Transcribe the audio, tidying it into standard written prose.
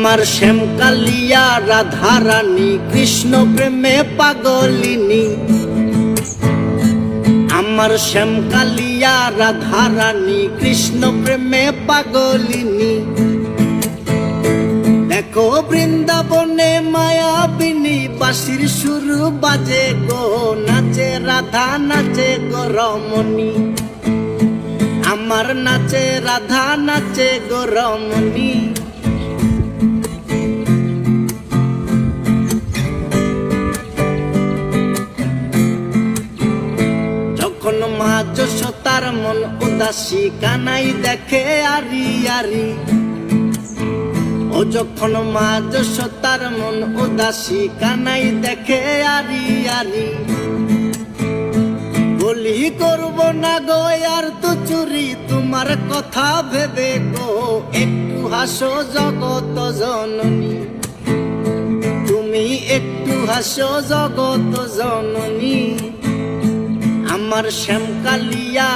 আমার শ্যামকালিয়া রাধারানী কৃষ্ণ প্রেমে পাগলিনী। আমার শ্যামকালিয়া রাধারানী কৃষ্ণ প্রেমে পাগলিনী। দেখো বৃন্দাবনে মায়াবিনী বাঁশির সুর বাজে গো, নাচে রাধা নাচে গো রমণী। আমার নাচে রাধা নাচে গো রমণী। যখন মা যশোদার মন উদাসী কানাই দেখে আরি আরি। ও যখন মা যশোদার মন উদাসী কানাই দেখে আরি আরি। বলি করব না গো আর তো চুরি তোমার কথা ভেবে গো, একটু হাসো জগত জননী। তুমি একটু হাসো জগত জননী। আমার শ্যামকালিয়া